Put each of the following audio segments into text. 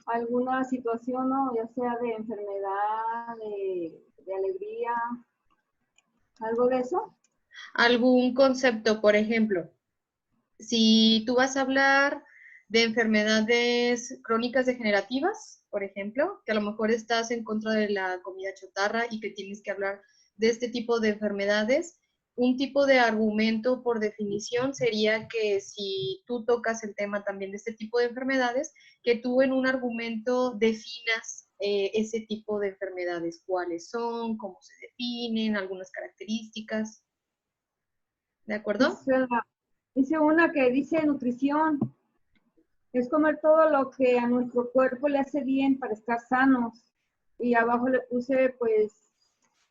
alguna situación, ¿no? Ya sea de enfermedad, de alegría, algo de eso. Algún concepto, por ejemplo, si tú vas a hablar de enfermedades crónicas degenerativas, por ejemplo, que a lo mejor estás en contra de la comida chatarra y que tienes que hablar de este tipo de enfermedades, un tipo de argumento por definición sería que si tú tocas el tema también de este tipo de enfermedades, que tú en un argumento definas ese tipo de enfermedades, cuáles son, cómo se definen, algunas características. ¿De acuerdo? Hice una que dice nutrición. Es comer todo lo que a nuestro cuerpo le hace bien para estar sanos. Y abajo le puse, pues,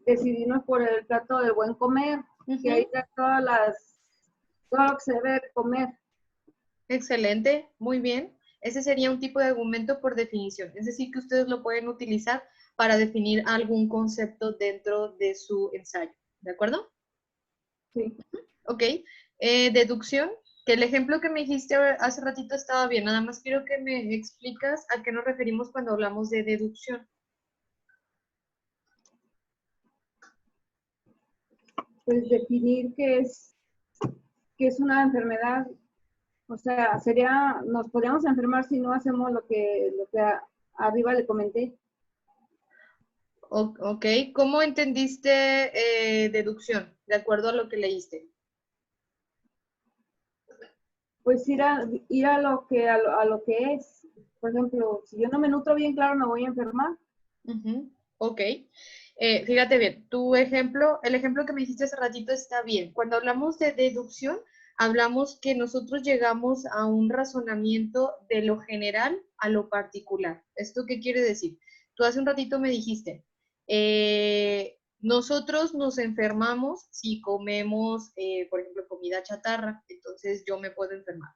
decidirnos por el plato del buen comer, que ahí está todo lo que se debe comer. Excelente, muy bien. Ese sería un tipo de argumento por definición. Es decir, que ustedes lo pueden utilizar para definir algún concepto dentro de su ensayo. ¿De acuerdo? Sí. Ok. Deducción, que el ejemplo que me dijiste hace ratito estaba bien. Nada más quiero que me explicas a qué nos referimos cuando hablamos de deducción. Pues definir qué es una enfermedad. O sea, nos podríamos enfermar si no hacemos lo que arriba le comenté. Ok, ¿cómo entendiste deducción? De acuerdo a lo que leíste. Pues ir a lo que es. Por ejemplo, si yo no me nutro bien, claro, me voy a enfermar. Ok. Fíjate bien, el ejemplo que me dijiste hace ratito está bien. Cuando hablamos de deducción, hablamos que nosotros llegamos a un razonamiento de lo general a lo particular. ¿Esto qué quiere decir? Tú hace un ratito me dijiste, nosotros nos enfermamos si comemos, por ejemplo, comida chatarra, entonces yo me puedo enfermar.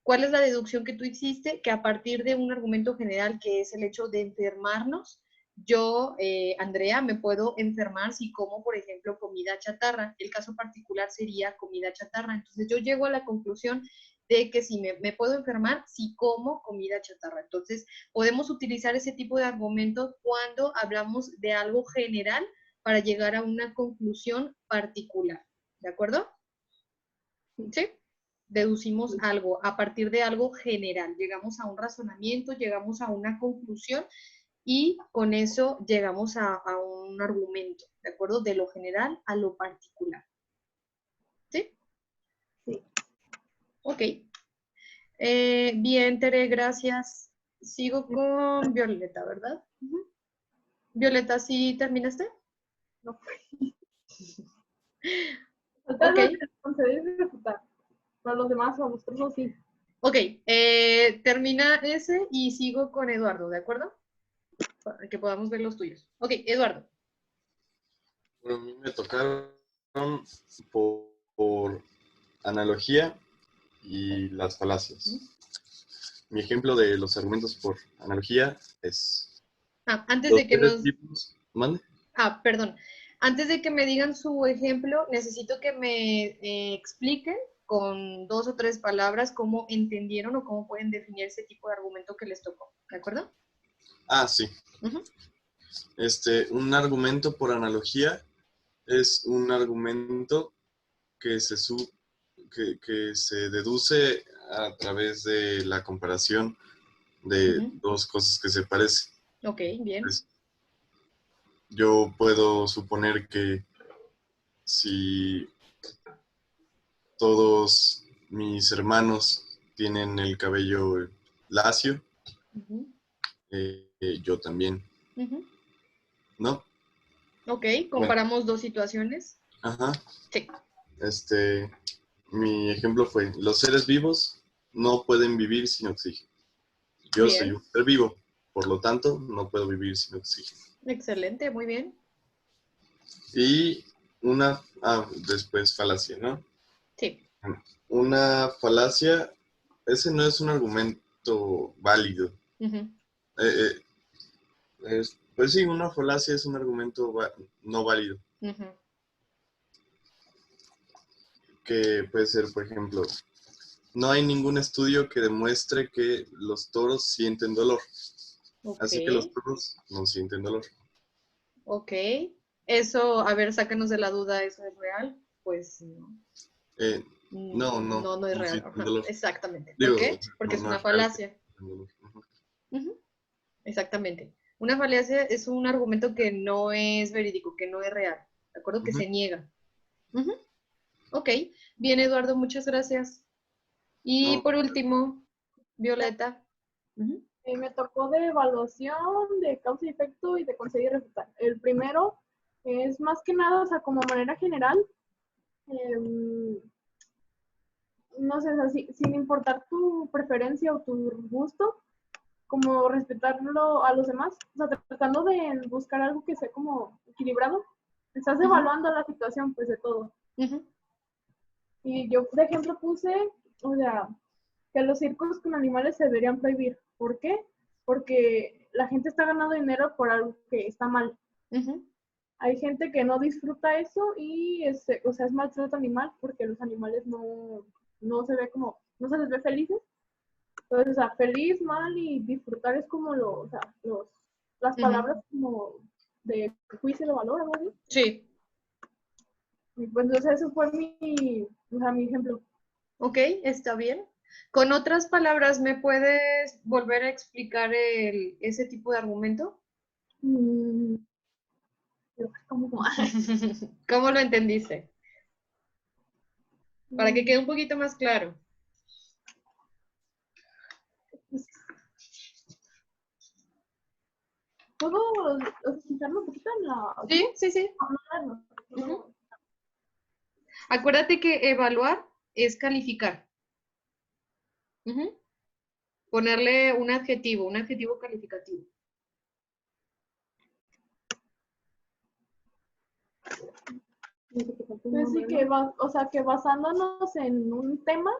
¿Cuál es la deducción que tú hiciste? Que a partir de un argumento general que es el hecho de enfermarnos, yo, Andrea, me puedo enfermar si como, por ejemplo, comida chatarra. El caso particular sería comida chatarra. Entonces yo llego a la conclusión de que si me puedo enfermar si como comida chatarra. Entonces podemos utilizar ese tipo de argumentos cuando hablamos de algo general para llegar a una conclusión particular. ¿De acuerdo? ¿Sí? Deducimos algo a partir de algo general, llegamos a un razonamiento, llegamos a una conclusión y con eso llegamos a un argumento, ¿de acuerdo? De lo general a lo particular. ¿Sí? Sí. Ok. Bien, Tere, gracias. Sigo con Violeta, ¿verdad? Violeta, ¿sí terminaste? No. Ok. Para los demás, a nosotros no, sí. Ok, termina ese y sigo con Eduardo, ¿de acuerdo? Para que podamos ver los tuyos. Ok, Eduardo. Bueno, a mí me tocaron por analogía y las falacias. Mi ejemplo de los argumentos por analogía es... Antes los de que seres nos... vivos... ¿Mande? Perdón. Antes de que me digan su ejemplo, necesito que me expliquen con 2 o 3 palabras cómo entendieron o cómo pueden definir ese tipo de argumento que les tocó. ¿De acuerdo? Sí. Un argumento por analogía es un argumento que se deduce a través de la comparación de dos cosas que se parecen. Ok, bien. Pues, yo puedo suponer que si todos mis hermanos tienen el cabello lacio, yo también, ¿no? Ok, comparamos dos situaciones. Ajá. Sí. Mi ejemplo fue, los seres vivos no pueden vivir sin oxígeno. Yo soy un ser vivo, por lo tanto, no puedo vivir sin oxígeno. Excelente, muy bien. Y después falacia, ¿no? Sí. Una falacia, ese no es un argumento válido. Pues sí, una falacia es un argumento no válido. Que puede ser, por ejemplo, No hay ningún estudio que demuestre que los toros sienten dolor. Ok. Así que los toros no sienten dolor. Ok. Eso, a ver, sácanos de la duda, ¿eso es real? Pues no. No es No real. sienten Ajá, dolor. exactamente. ¿Por Digo, qué? Porque es no una es real que falacia. sientan dolor. Ujú. Ujú, exactamente. Una falacia es un argumento que no es verídico, que no es real. ¿De acuerdo? Que Ujú. se niega. Ujú, ok. Bien, Eduardo, muchas gracias. Y No, por último, Violeta. Ujú, Me tocó de evaluación, de causa y efecto y de conseguir refutar. El primero es más que nada, o sea, como manera general, em, no sé, o sea, sin importar tu preferencia o tu gusto, como respetarlo a los demás, o sea, tratando de buscar algo que sea como equilibrado. Estás ujú, evaluando la situación, pues, de todo. ujú, Y yo, por ejemplo, puse, o sea, que los circos con animales se deberían prohibir. ¿Por qué? Porque la gente está ganando dinero por algo que está mal. ujú, Hay gente que no disfruta eso y o sea, es maltrato animal porque los animales no se ve como, no se les ve felices. Entonces, o sea, feliz, mal y disfrutar es como o sea, las ujú. palabras como de juicio de valor, algo así. Sí, Y pues entonces eso fue o sea, mi ejemplo. ok, está bien. Con otras palabras, ¿me puedes volver a explicar ese tipo de argumento? Mm, como, ¿Cómo lo entendiste? Para que quede un poquito más claro. ¿puedo fijarme un poquito en la... Sí, sí, sí. Ujú. Acuérdate que evaluar es calificar. Ujú. Ponerle un adjetivo calificativo. Pues sí, o sea, que basándonos en un tema,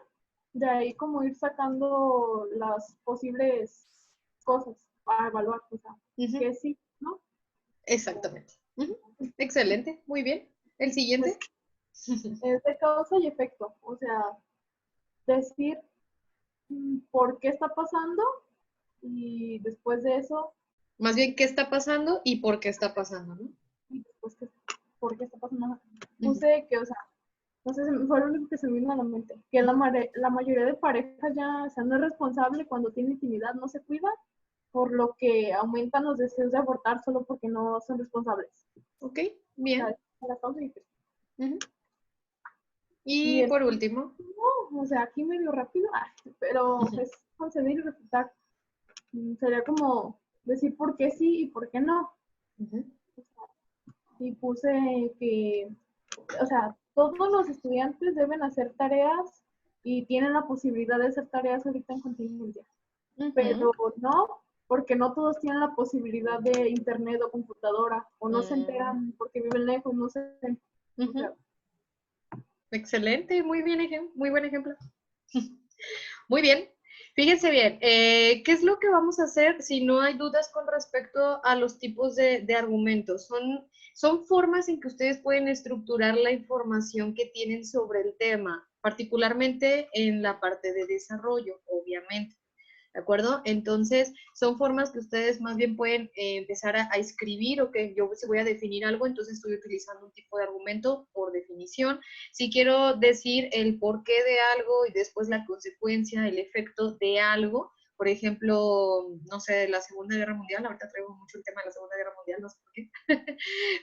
de ahí como ir sacando las posibles cosas para evaluar, o sea, Ujú. que sí, ¿no? Exactamente. Ujú. Excelente, muy bien. El Pues siguiente. es de causa y efecto, o sea, decir por qué está pasando y después de eso, Más bien, ¿qué está pasando y por qué está pasando, no? y después por qué está pasando. Ujú. Puse que, o sea, no sé, fue lo único que se me vino a la mente, que la mayoría de parejas ya, o sea, no es responsable cuando tiene intimidad, no se cuida, por lo que aumentan los deseos de abortar solo porque no son responsables. Ok, O sea, bien. la causa y efecto. Ujú. Y Y el por último. último, o sea, aquí medio rápido, pero es conceder y respetar. Sería como decir por qué sí y por qué no. Ujú. Y puse que, o sea, todos los estudiantes deben hacer tareas y tienen la posibilidad de hacer tareas ahorita en contingencia, pero Ujú. no, porque no todos tienen la posibilidad de internet o computadora, o no se Mm, enteran porque viven lejos, no sé. O sea, ujú. Excelente, muy bien, muy buen ejemplo. Muy bien. Fíjense bien, ¿qué es lo que vamos a hacer si no hay dudas con respecto a los tipos de argumentos? Son formas en que ustedes pueden estructurar la información que tienen sobre el tema, particularmente en la parte de desarrollo, obviamente. ¿De acuerdo? Entonces, son formas que ustedes más bien pueden empezar a escribir, o que yo si voy a definir algo, entonces estoy utilizando un tipo de argumento por definición. Si quiero decir el porqué de algo y después la consecuencia, el efecto de algo, por ejemplo, no sé, la Segunda Guerra Mundial, ahorita traigo mucho el tema de la Segunda Guerra Mundial, no sé por qué,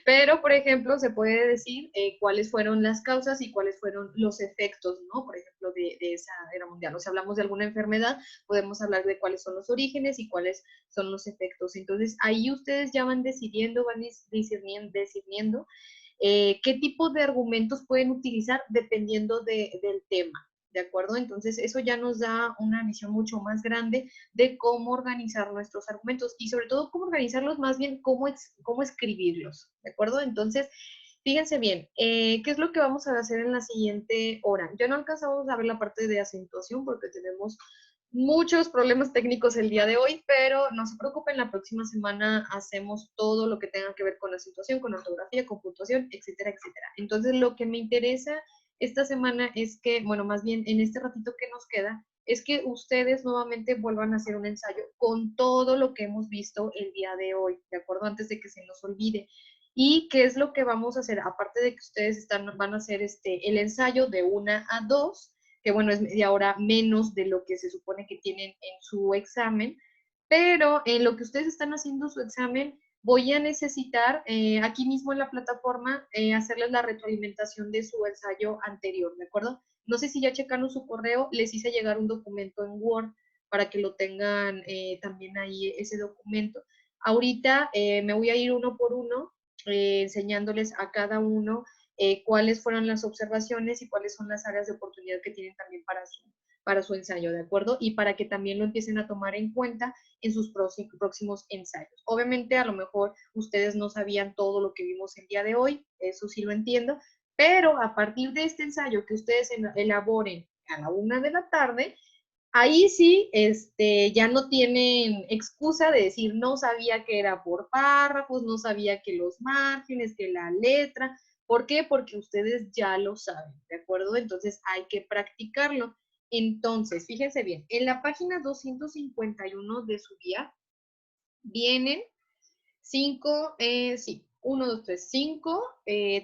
pero, por ejemplo, se puede decir cuáles fueron las causas y cuáles fueron los efectos, ¿no? Por ejemplo, de esa guerra mundial. O si hablamos de alguna enfermedad, podemos hablar de cuáles son los orígenes y cuáles son los efectos. Entonces, ahí ustedes ya van decidiendo, van discerniendo qué tipo de argumentos pueden utilizar dependiendo del tema. ¿De acuerdo? Entonces, eso ya nos da una visión mucho más grande de cómo organizar nuestros argumentos y sobre todo cómo organizarlos, más bien cómo escribirlos. ¿De acuerdo? Entonces, fíjense bien, ¿qué es lo que vamos a hacer en la siguiente hora? Ya no alcanzamos a ver la parte de acentuación porque tenemos muchos problemas técnicos el día de hoy, pero no se preocupen, la próxima semana hacemos todo lo que tenga que ver con acentuación, con ortografía, con puntuación, etcétera, etcétera. Entonces, lo que me interesa esta semana es que, bueno, más bien en este ratito que nos queda, es que ustedes nuevamente vuelvan a hacer un ensayo con todo lo que hemos visto el día de hoy, ¿de acuerdo? Antes de que se nos olvide. ¿Y qué es lo que vamos a hacer? Aparte de que ustedes van a hacer el ensayo de 1 a 2, que bueno, es media hora menos de lo que se supone que tienen en su examen, pero en lo que ustedes están haciendo su examen, voy a necesitar aquí mismo en la plataforma hacerles la retroalimentación de su ensayo anterior, ¿de acuerdo? No sé si ya checaron su correo, les hice llegar un documento en Word para que lo tengan también ahí ese documento. Ahorita me voy a ir uno por uno enseñándoles a cada uno cuáles fueron las observaciones y cuáles son las áreas de oportunidad que tienen también para su ensayo, ¿de acuerdo? Y para que también lo empiecen a tomar en cuenta en sus próximos ensayos. Obviamente, a lo mejor ustedes no sabían todo lo que vimos el día de hoy, eso sí lo entiendo, pero a partir de este ensayo que ustedes elaboren a la 1 de la tarde, ahí sí, ya no tienen excusa de decir, no sabía que era por párrafos, no sabía que los márgenes, que la letra. ¿Por qué? Porque ustedes ya lo saben, ¿de acuerdo? Entonces hay que practicarlo. Entonces, fíjense bien, en la página 251 de su guía vienen 5, 1, 2, 3, 5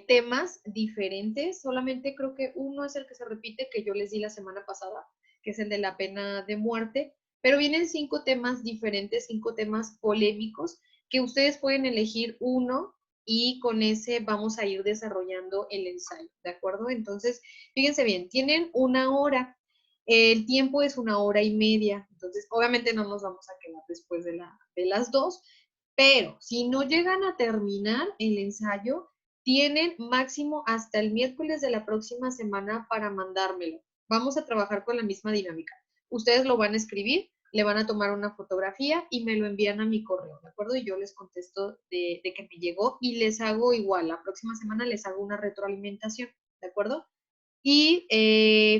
temas diferentes. Solamente creo que uno es el que se repite, que yo les di la semana pasada, que es el de la pena de muerte. Pero vienen 5 temas diferentes, 5 temas polémicos, que ustedes pueden elegir uno y con ese vamos a ir desarrollando el ensayo, ¿de acuerdo? Entonces, fíjense bien, tienen 1 hora. El tiempo es 1 hora y media. Entonces, obviamente no nos vamos a quedar después de las 2. Pero si no llegan a terminar el ensayo, tienen máximo hasta el miércoles de la próxima semana para mandármelo. Vamos a trabajar con la misma dinámica. Ustedes lo van a escribir, le van a tomar una fotografía y me lo envían a mi correo, ¿de acuerdo? Y yo les contesto de que me llegó y les hago igual. La próxima semana les hago una retroalimentación, ¿de acuerdo? Y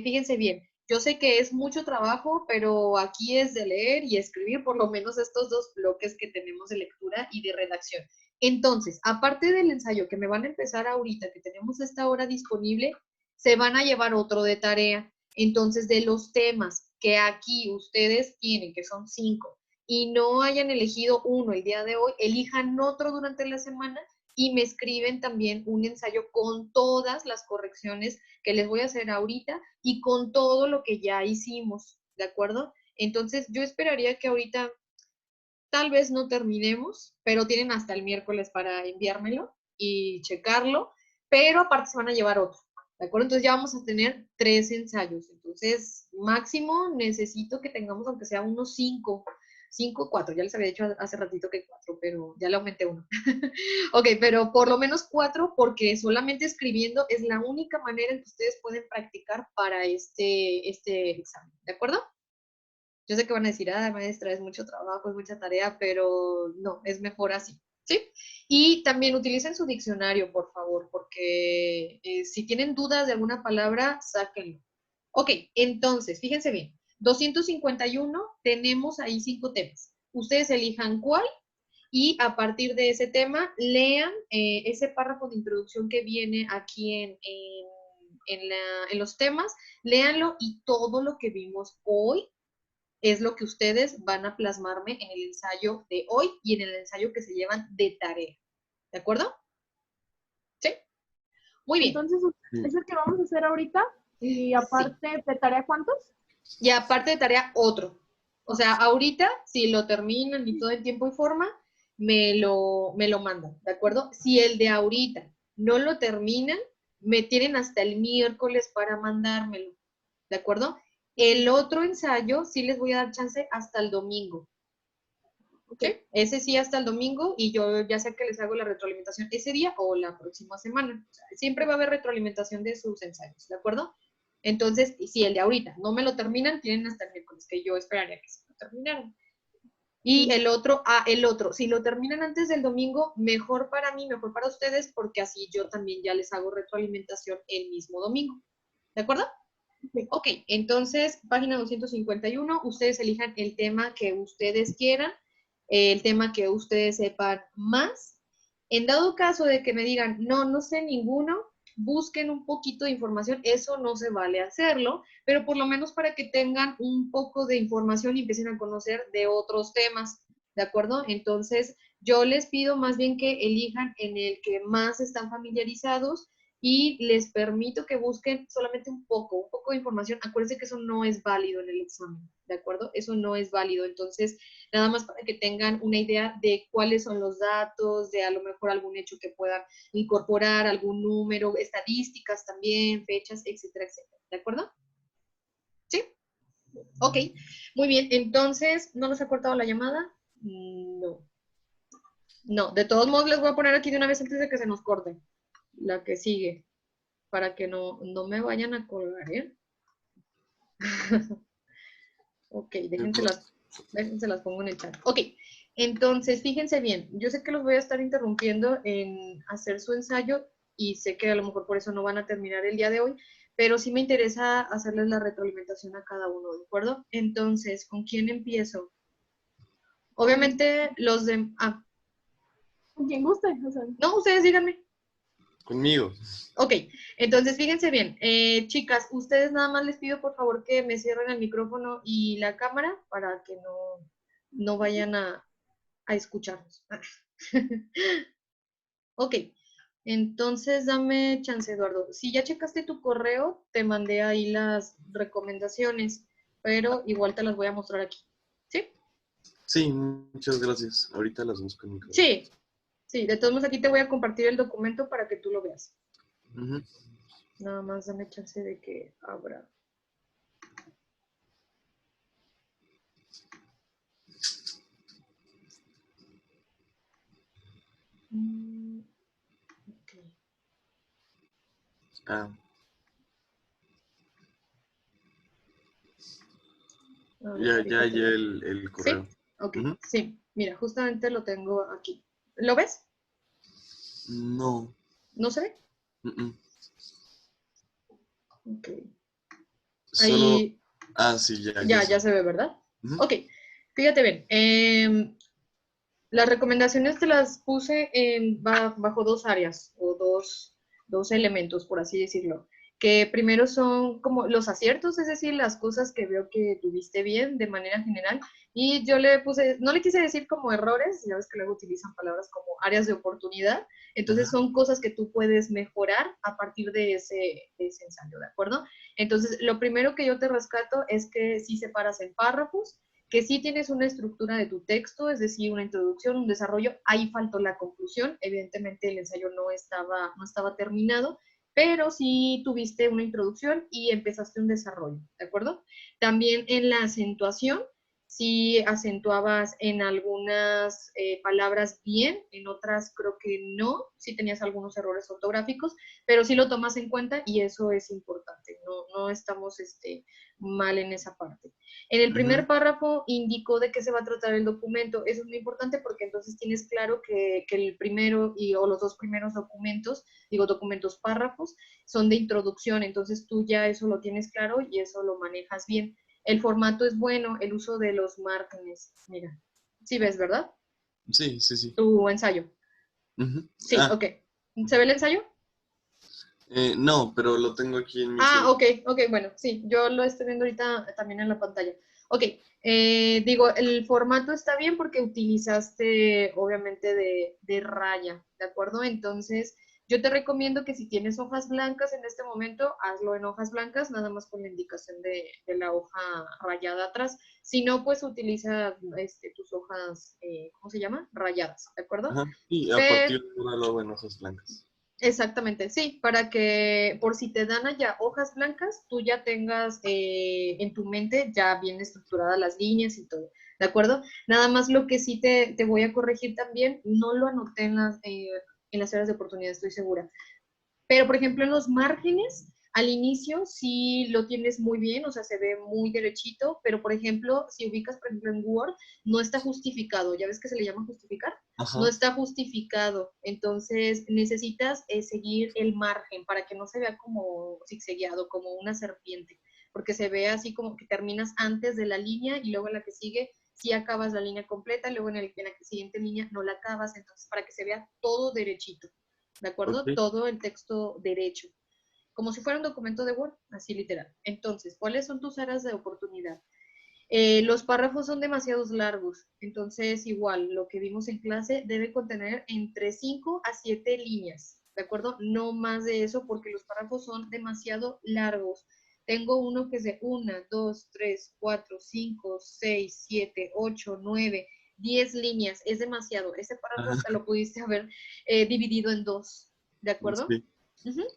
fíjense bien, yo sé que es mucho trabajo, pero aquí es de leer y escribir por lo menos estos 2 bloques que tenemos de lectura y de redacción. Entonces, aparte del ensayo que me van a empezar ahorita, que tenemos esta hora disponible, se van a llevar otro de tarea. Entonces, de los temas que aquí ustedes tienen, que son 5, y no hayan elegido uno el día de hoy, elijan otro durante la semana y me escriben también un ensayo con todas las correcciones que les voy a hacer ahorita y con todo lo que ya hicimos, ¿de acuerdo? Entonces, yo esperaría que ahorita tal vez no terminemos, pero tienen hasta el miércoles para enviármelo y checarlo, pero aparte se van a llevar otro, ¿de acuerdo? Entonces ya vamos a tener 3 ensayos. Entonces, máximo necesito que tengamos aunque sea unos 5 o 4. Ya les había dicho hace ratito que 4, pero ya le aumenté 1. Ok, pero por lo menos 4, porque solamente escribiendo es la única manera en que ustedes pueden practicar para este examen, ¿de acuerdo? Yo sé que van a decir, maestra, es mucho trabajo, es mucha tarea, pero no, es mejor así, ¿sí? Y también utilicen su diccionario, por favor, porque si tienen dudas de alguna palabra, sáquenlo. Ok, entonces, fíjense bien, 251, tenemos ahí 5 temas. Ustedes elijan cuál y a partir de ese tema, lean ese párrafo de introducción que viene aquí en los temas, léanlo y todo lo que vimos hoy es lo que ustedes van a plasmarme en el ensayo de hoy y en el ensayo que se llevan de tarea. ¿De acuerdo? ¿Sí? Muy bien. Entonces, ¿es el que vamos a hacer ahorita? Y aparte de tarea, ¿cuántos? Y aparte de tarea, otro. O sea, ahorita, si lo terminan y todo en tiempo y forma, me lo mandan, ¿de acuerdo? Si el de ahorita no lo terminan, me tienen hasta el miércoles para mandármelo, ¿de acuerdo? El otro ensayo sí les voy a dar chance hasta el domingo. ¿Sí? Ese sí hasta el domingo y yo ya sé que les hago la retroalimentación ese día o la próxima semana. O sea, siempre va a haber retroalimentación de sus ensayos, ¿de acuerdo? Entonces, si el de ahorita no me lo terminan, tienen hasta el miércoles, que yo esperaría que se lo terminaran. Y el otro, si lo terminan antes del domingo, mejor para mí, mejor para ustedes, porque así yo también ya les hago retroalimentación el mismo domingo. ¿De acuerdo? Sí. Ok, entonces, página 251, ustedes elijan el tema que ustedes quieran, el tema que ustedes sepan más. En dado caso de que me digan, no sé ninguno, busquen un poquito de información, eso no se vale hacerlo, pero por lo menos para que tengan un poco de información y empiecen a conocer de otros temas, ¿de acuerdo? Entonces, yo les pido más bien que elijan en el que más están familiarizados y les permito que busquen solamente un poco de información. Acuérdense que eso no es válido en el examen, ¿de acuerdo? Eso no es válido. Entonces, nada más para que tengan una idea de cuáles son los datos, de a lo mejor algún hecho que puedan incorporar, algún número, estadísticas también, fechas, etcétera, etcétera. ¿De acuerdo? ¿Sí? Ok, muy bien. Entonces, ¿no les ha cortado la llamada? No. No, de todos modos les voy a poner aquí de una vez antes de que se nos corte la que sigue, para que no me vayan a colgar, ¿eh? Ok, déjense las pongo en el chat. Ok, entonces fíjense bien, yo sé que los voy a estar interrumpiendo en hacer su ensayo y sé que a lo mejor por eso no van a terminar el día de hoy, pero sí me interesa hacerles la retroalimentación a cada uno, ¿de acuerdo? Entonces, ¿con quién empiezo? Obviamente los de... Ah, Con quien guste, o sea. no, ustedes díganme. Conmigo. Ok, entonces fíjense bien, chicas, ustedes nada más les pido por favor que me cierren el micrófono y la cámara para que no vayan a escucharnos. Ok, entonces dame chance, Eduardo. Si ya checaste tu correo, te mandé ahí las recomendaciones, pero igual te las voy a mostrar aquí. ¿Sí? Sí, muchas gracias. Ahorita las busco en mi correo. Sí, sí, de todos modos aquí te voy a compartir el documento para que tú lo veas. Ujú. Nada más dame chance de que abra. Ok. Ah, A ver, ya ahorita te hallé lo- el ¿Sí? correo. Ok, Ujú. sí. Mira, justamente lo tengo aquí. ¿Lo ves? No. ¿No se ve? Mm-mm. Ok. Solo. Ahí Ah, sí, ya ya sé. se ve, ¿verdad? Ujú. Ok, fíjate bien. Las recomendaciones te las puse bajo dos áreas o dos elementos, por así decirlo. Que primero son como los aciertos, es decir, las cosas que veo que tuviste bien de manera general. Y yo le puse, no le quise decir como errores, ya ves que luego utilizan palabras como áreas de oportunidad. Entonces Ajá. son cosas que tú puedes mejorar a partir de ese ensayo, ¿de acuerdo? Entonces, lo primero que yo te rescato es que sí separas en párrafos, que sí tienes una estructura de tu texto, es decir, una introducción, un desarrollo, ahí faltó la conclusión, evidentemente el ensayo no estaba terminado, pero sí tuviste una introducción y empezaste un desarrollo, ¿de acuerdo? También en la acentuación, sí acentuabas en algunas palabras bien, en otras creo que no, sí tenías algunos errores ortográficos, pero sí lo tomas en cuenta y eso es importante, no estamos mal en esa parte. En el Ujú. primer párrafo indicó de qué se va a tratar el documento. Eso es muy importante porque entonces tienes claro que el primero o los dos primeros documentos, documentos párrafos, son de introducción. Entonces tú ya eso lo tienes claro y eso lo manejas bien. El formato es bueno, el uso de los márgenes. Mira, sí ves, ¿verdad? Sí, sí, sí. Tu ensayo. Ujú. Sí, Ah, ok. ¿Se ve el ensayo? no, pero lo tengo aquí en mi Ah, celular. ok, bueno, sí, yo lo estoy viendo ahorita también en la pantalla. Ok, el formato está bien porque utilizaste obviamente de raya, ¿de acuerdo? Entonces, yo te recomiendo que si tienes hojas blancas en este momento, hazlo en hojas blancas, nada más con la indicación de la hoja rayada atrás. Si no, pues utiliza tus hojas, ¿cómo se llama? Rayadas, ¿de acuerdo? Ajá. Y a Pero, partir de ahora lo hago en hojas blancas. exactamente, sí, para que por si te dan allá hojas blancas, tú ya tengas en tu mente ya bien estructuradas las líneas y todo, ¿de acuerdo? Nada más lo que sí te voy a corregir también, no lo anoté en las áreas de oportunidad, estoy segura. Pero, por ejemplo, en los márgenes, al inicio sí lo tienes muy bien, o sea, se ve muy derechito, pero, por ejemplo, si ubicas, por ejemplo, en Word, no está justificado. ¿Ya ves que se le llama justificar? No Ajá. está justificado. Entonces, necesitas seguir el margen para que no se vea como zigzagueado, como una serpiente, porque se ve así como que terminas antes de la línea y luego en la que sigue sí acabas la línea completa, luego en la siguiente línea no la acabas, entonces para que se vea todo derechito. ¿de acuerdo? Ok. Todo el texto derecho, como si fuera un documento de Word, así literal. Entonces, ¿cuáles son tus áreas de oportunidad? Los párrafos son demasiados largos, entonces igual lo que vimos en clase debe contener entre 5 a 7 líneas, ¿de acuerdo? No más de eso porque los párrafos son demasiado largos. Tengo uno que es de 1, 2, 3, 4, 5, 6, 7, 8, 9, 10 líneas, es demasiado. Ese párrafo hasta Ajá. lo pudiste haber dividido en dos, ¿de acuerdo? Sí.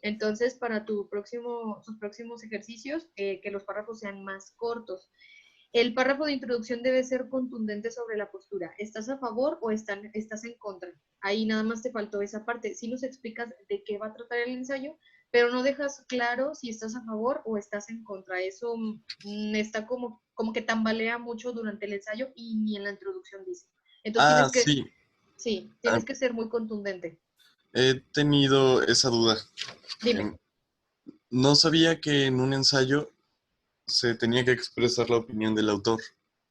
Entonces, para tus próximos ejercicios, que los párrafos sean más cortos. El párrafo de introducción debe ser contundente sobre la postura. ¿Estás a favor o estás en contra? Ahí nada más te faltó esa parte. Sí nos explicas de qué va a tratar el ensayo, pero no dejas claro si estás a favor o estás en contra. Eso está como que tambalea mucho durante el ensayo y ni en la introducción dice. Entonces Ah, sí. tienes que ser muy contundente. He tenido esa duda. Dime. No sabía que en un ensayo se tenía que expresar la opinión del autor.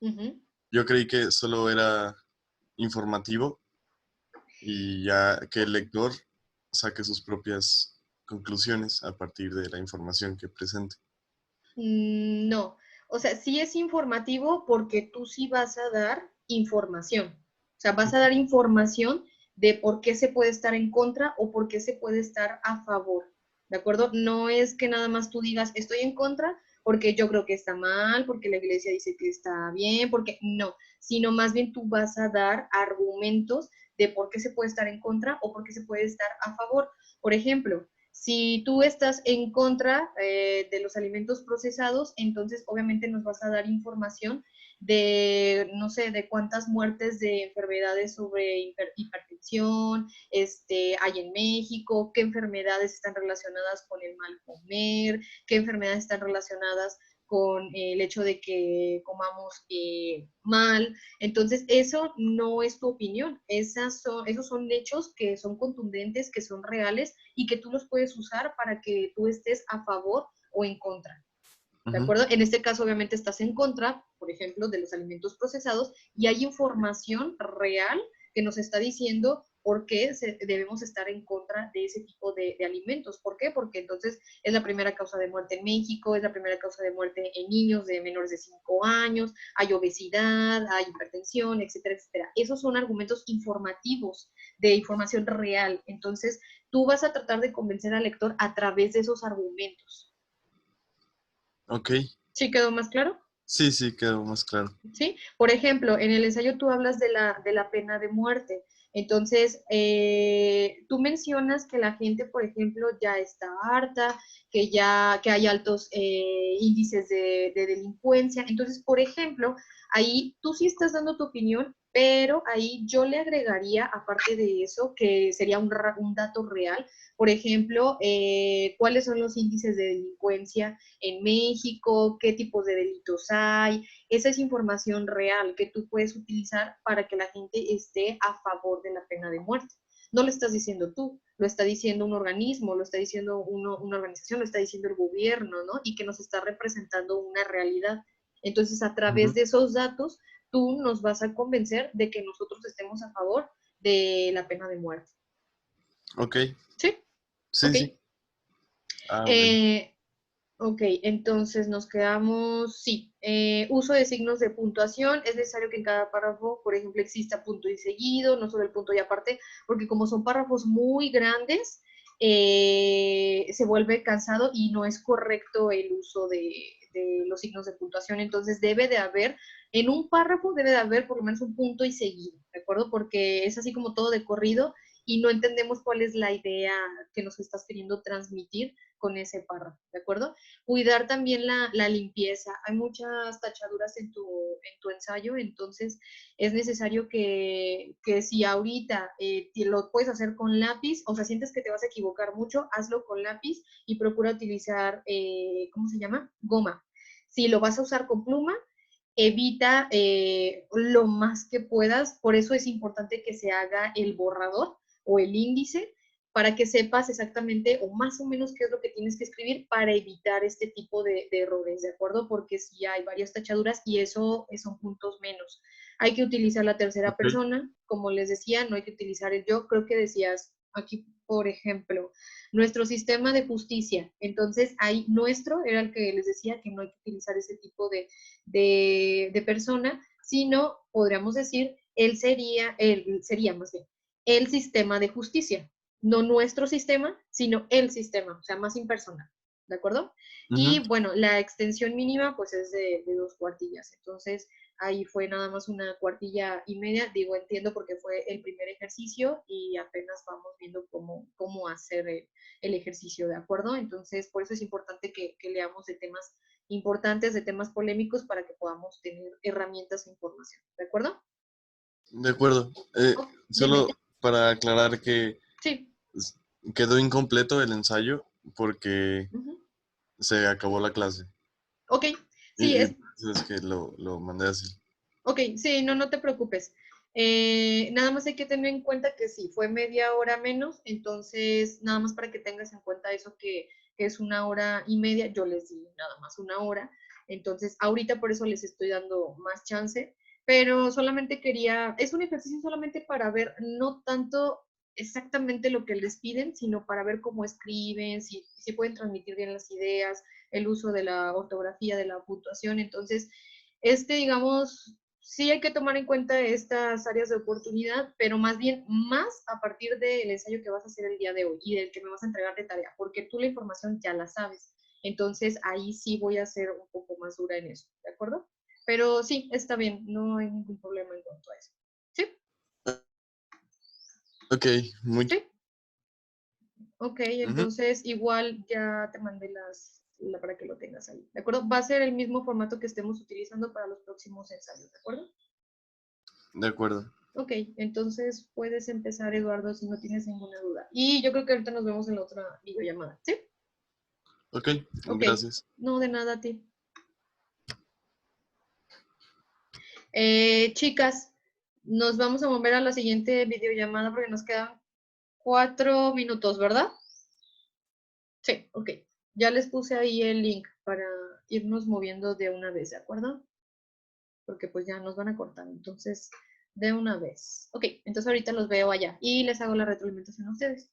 Ujú. Yo creí que solo era informativo y ya que el lector saque sus propias conclusiones a partir de la información que presente. No, o sea, sí es informativo porque tú sí vas a dar información. O sea, vas a dar información de por qué se puede estar en contra o por qué se puede estar a favor. ¿De acuerdo? No es que nada más tú digas, estoy en contra porque yo creo que está mal, porque la iglesia dice que está bien, porque no, sino más bien tú vas a dar argumentos de por qué se puede estar en contra o por qué se puede estar a favor. Por ejemplo, si tú estás en contra de los alimentos procesados, entonces obviamente nos vas a dar información de, no sé, de cuántas muertes de enfermedades sobre hipertensión hay en México, qué enfermedades están relacionadas con el mal comer, qué enfermedades están relacionadas con el hecho de que comamos mal. Entonces, eso no es tu opinión, esos son hechos que son contundentes, que son reales y que tú los puedes usar para que tú estés a favor o en contra. ¿De Ujú. acuerdo? En este caso, obviamente, estás en contra, por ejemplo, de los alimentos procesados y hay información real que nos está diciendo por qué debemos estar en contra de ese tipo de alimentos. ¿Por qué? Porque entonces es la primera causa de muerte en México, es la primera causa de muerte en niños de menores de 5 años, hay obesidad, hay hipertensión, etcétera, etcétera. Esos son argumentos informativos, de información real. Entonces, tú vas a tratar de convencer al lector a través de esos argumentos. Ok. ¿Sí quedó más claro? Sí, quedó más claro. ¿Sí? Por ejemplo, en el ensayo tú hablas de la pena de muerte. Entonces, tú mencionas que la gente, por ejemplo, ya está harta, que hay altos índices de delincuencia. Entonces, por ejemplo, ahí tú sí estás dando tu opinión, pero ahí yo le agregaría, aparte de eso, que sería un dato real, por ejemplo, cuáles son los índices de delincuencia en México, qué tipos de delitos hay. Esa es información real que tú puedes utilizar para que la gente esté a favor de la pena de muerte. No lo estás diciendo tú, lo está diciendo un organismo, lo está diciendo una organización, lo está diciendo el gobierno, ¿no? Y que nos está representando una realidad. Entonces, a través Ujú. de esos datos, tú nos vas a convencer de que nosotros estemos a favor de la pena de muerte. Ok. ¿Sí? Sí, Ok. sí. Ah, bueno. Eh, Ok, entonces nos quedamos, sí, uso de signos de puntuación, es necesario que en cada párrafo, por ejemplo, exista punto y seguido, no solo el punto y aparte, porque como son párrafos muy grandes, se vuelve cansado y no es correcto el uso de los signos de puntuación, entonces debe de haber, en un párrafo debe de haber por lo menos un punto y seguido, ¿de acuerdo? Porque es así como todo de corrido y no entendemos cuál es la idea que nos estás queriendo transmitir con ese párrafo, ¿de acuerdo? Cuidar también la limpieza. Hay muchas tachaduras en tu ensayo, entonces es necesario que si ahorita lo puedes hacer con lápiz, o sea, sientes que te vas a equivocar mucho, hazlo con lápiz y procura utilizar, ¿cómo se llama? Goma. Si lo vas a usar con pluma, evita lo más que puedas, por eso es importante que se haga el borrador o el índice para que sepas exactamente o más o menos qué es lo que tienes que escribir para evitar este tipo de errores, ¿de acuerdo? Porque si hay varias tachaduras y eso son puntos menos. Hay que utilizar la tercera Ok. persona, como les decía, no hay que utilizar el yo. Creo que decías aquí, por ejemplo, nuestro sistema de justicia. Entonces, ahí nuestro era el que les decía que no hay que utilizar ese tipo de persona, sino, podríamos decir, él sería más bien, el sistema de justicia. No nuestro sistema, sino el sistema, o sea, más impersonal. ¿De acuerdo? Y Ujú. bueno, la extensión mínima pues es de 2 cuartillas. Entonces, ahí fue nada más 1,25 cuartillas. Digo, entiendo porque fue el primer ejercicio y apenas vamos viendo cómo hacer el ejercicio, ¿de acuerdo? Entonces, por eso es importante que leamos de temas importantes, de temas polémicos, para que podamos tener herramientas e información, ¿de acuerdo? De acuerdo. Oh, dime. Solo para aclarar que Sí. s- quedó incompleto el ensayo porque Ujú. se acabó la clase. Ok, sí, Y pues es que lo mandé así. ok, sí, no te preocupes. Nada más hay que tener en cuenta que sí, fue media hora menos, entonces nada más para que tengas en cuenta eso que es 1 hora y media, yo les di nada más 1 hora, entonces ahorita por eso les estoy dando más chance, pero solamente es un ejercicio solamente para ver no tanto exactamente lo que les piden, sino para ver cómo escriben, si pueden transmitir bien las ideas, el uso de la ortografía, de la puntuación, entonces digamos, sí hay que tomar en cuenta estas áreas de oportunidad, pero más bien más a partir del ensayo que vas a hacer el día de hoy y del que me vas a entregar de tarea, porque tú la información ya la sabes. Entonces ahí sí voy a ser un poco más dura en eso, ¿de acuerdo? Pero sí, está bien, no hay ningún problema en cuanto a eso. ¿Sí? Ok, muy... ¿Sí? Ok, Ujú. entonces igual ya te mandé para que lo tengas ahí, ¿de acuerdo? Va a ser el mismo formato que estemos utilizando para los próximos ensayos, ¿de acuerdo? De acuerdo. Ok, entonces puedes empezar, Eduardo, si no tienes ninguna duda. Y yo creo que ahorita nos vemos en la otra videollamada, ¿sí? Ok, Ok, gracias. no de nada a ti. Chicas, nos vamos a mover a la siguiente videollamada porque nos quedan 4 minutos, ¿verdad? Sí, ok. Ya les puse ahí el link para irnos moviendo de una vez, ¿de acuerdo? Porque pues ya nos van a cortar, entonces de una vez. Ok, entonces ahorita los veo allá y les hago la retroalimentación a ustedes.